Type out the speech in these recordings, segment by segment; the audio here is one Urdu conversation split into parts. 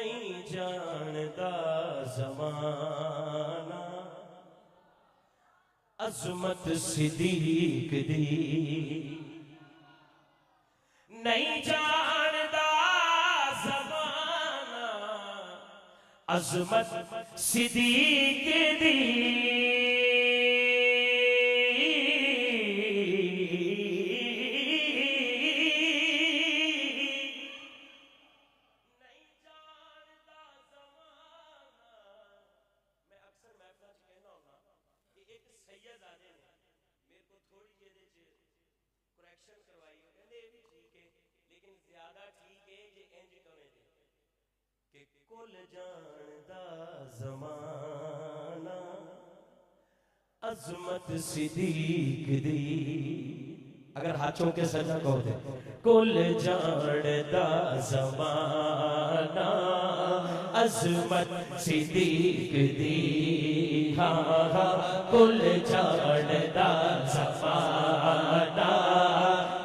نہیں جاندا زمانہ عظمت صدیق دی نہیں جاندا زمانہ عظمت صدیق دی کل جاندا زمانہ عظمت صدیق دی اگر ہاتھوں کے سجا کہو دے کل جاندا زمانہ عظمت صدیق دی ہاں ہاں کل جاندا زمانہ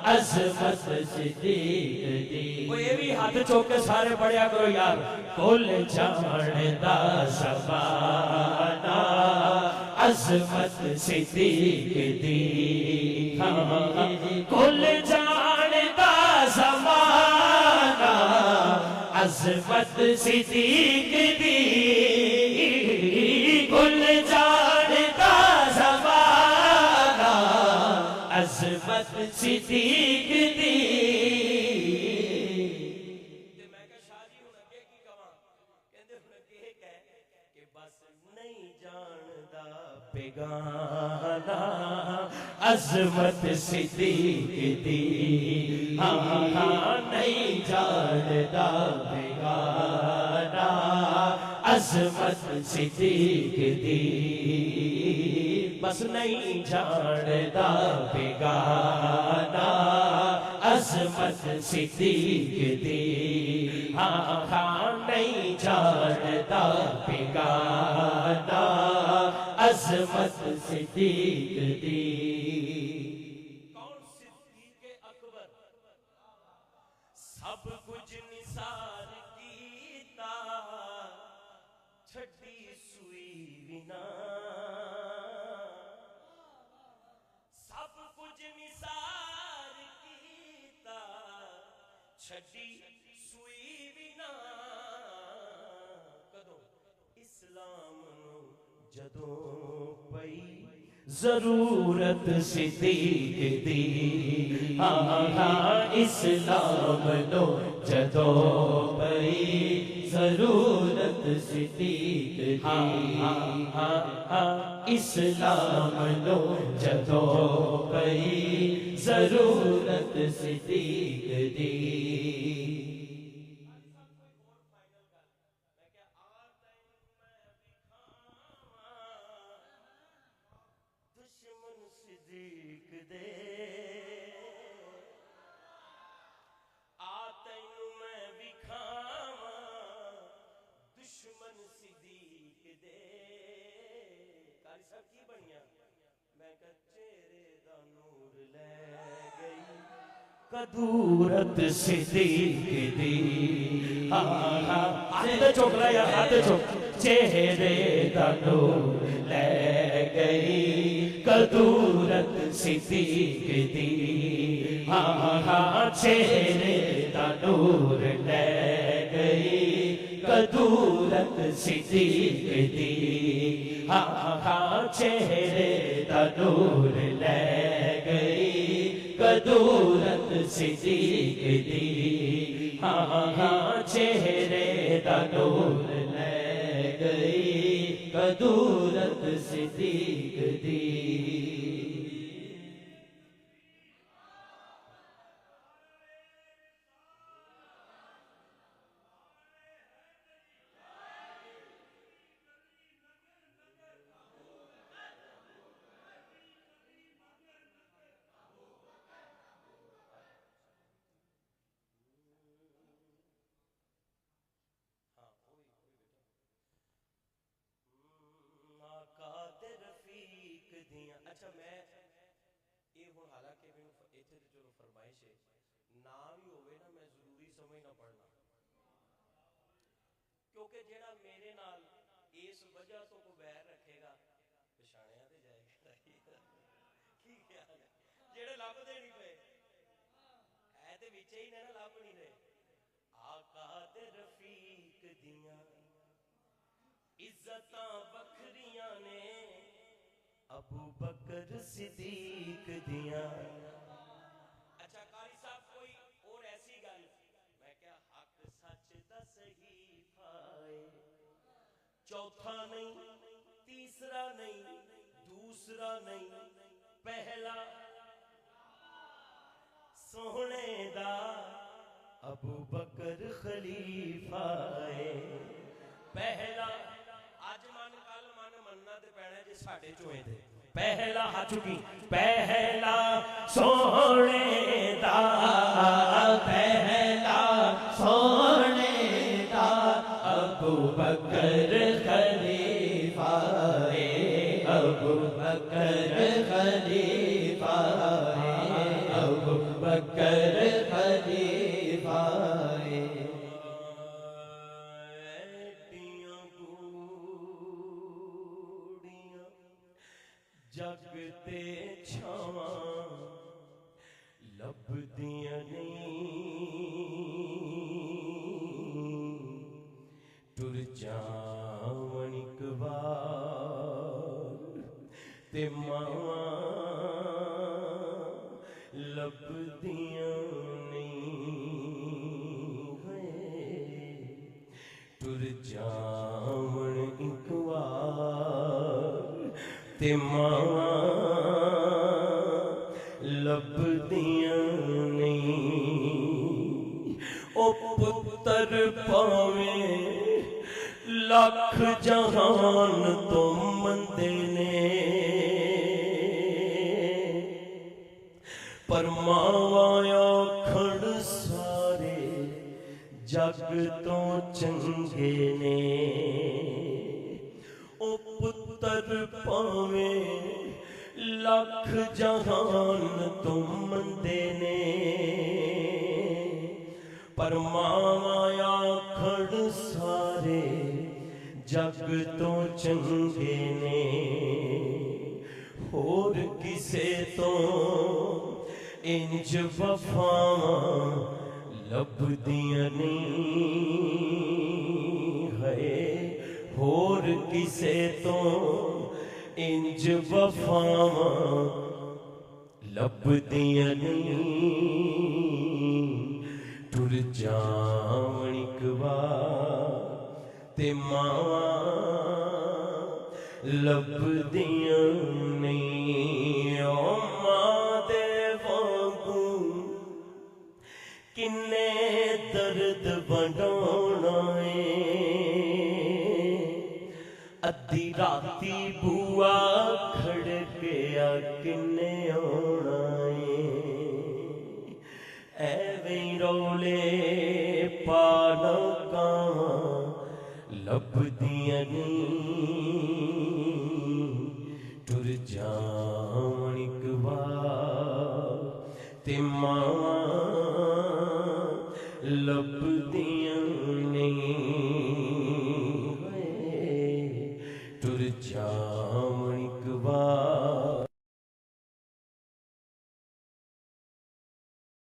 عظمت صدیق دی وہ یہ بھی ہاتھ چوکے سارے پڑھیا کرو یار کل جاندا زمانہ عظمت صدیق دی ہاں کل جاندا زمانہ عظمت صدیق دی کل جاندا زمانہ عظمت صدیق دی بیگانہ عظمت صدیق دی ہاں نہیں جاندا بیگانہ عظمت صدیق دی بس نہیں جاندا بیگانہ عظمت صدیق دی ہاں نہیں جاندا بیگانہ عظمت صدیق دی کون صدیق اکبر سب کچھ نثار کیتا چھٹی سوئی ونا سب کچھ نثار کیتا چھٹی سوئی ونا کدوں اسلام نو جدوں پئی ضرورت صدیق دی ہاں اسلام نو جدوں پئی ضرورت صدیق دی ہاں اسلام نو جدوں پئی ضرورت صدیق دی قدورت صدیق دی ہاتھ چوکلا یا ہاتھ چوک چہرے دا نور لے گئی قدورت صدیق دی ہاں چہرے دا نور لے گئی قدورت صدیق دی ہاں چہرے دا نور لے گئی قدورت صدیق دی ہاں چہرے دا نور لے گئی قدورت صدیق دی اچھا میں یہ ہوں حالانکہ میں ایتھے جو فرمائش ہے نام ہی ہوئے نا میں ضروری سمجھ نہ پڑھنا کیونکہ جیڑا میرے نال اس وجہ تو کو بیر رکھے گا پچھاڑیا تے جائے گا کی خیال ہے جیڑے لب دے نہیں پے اے تے وچے ہی نے نا لب نہیں رہے آقا تے رفیق دیاں عزتاں بکھریاں نے ابو بکر صدیق دیاں اچھا قاری صاحب کوئی اور ایسی گل میں کیا حق سچ دا صحیفہ ہے چوتھا نہیں تیسرا نہیں دوسرا نہیں پہلا سونے دا ابو بکر خلیفہ ہے پہلا آج من کل من مننا تے پینا جی ساڈے چوئے دے پہلا ہاتھ چکی پہلا سونے دا پہلا سونے دا ابو بکر خلیفہ ہے ابو بکر خلیفہ ہے ابو بکر خلیفہ ہے جگتے چھاواں لب دیاں نہیں ٹر جاون اک بار تے ماواں لب دیاں نہیں ٹر جاون اک بار تے ماواں لب دیاں نہیں او پتر پاویں لاکھ جہان تو مندے نے پر ماواں آکھن سارے جگ تو چنگے نے او پتر پاویں لاکھ جہان تو مندے نے پر ماواں آکھن سارے جگ تو چنگے نے ہور کسے تو انج وفاواں لب دیاں نہیں ہے ہور کسے تو انج وفاواں لب دیاں نہیں ٹر جاون اک بار تے ماواں لب دیاں نہیں او ماں دے وانگوں کنے درد بنانا ہے ادھی راتی بوا کھڑکیا کنے آنا ہے ایویں رولے پانا کاواں لب دیاں نہیں ٹر جاون اک بار تے ماواں لب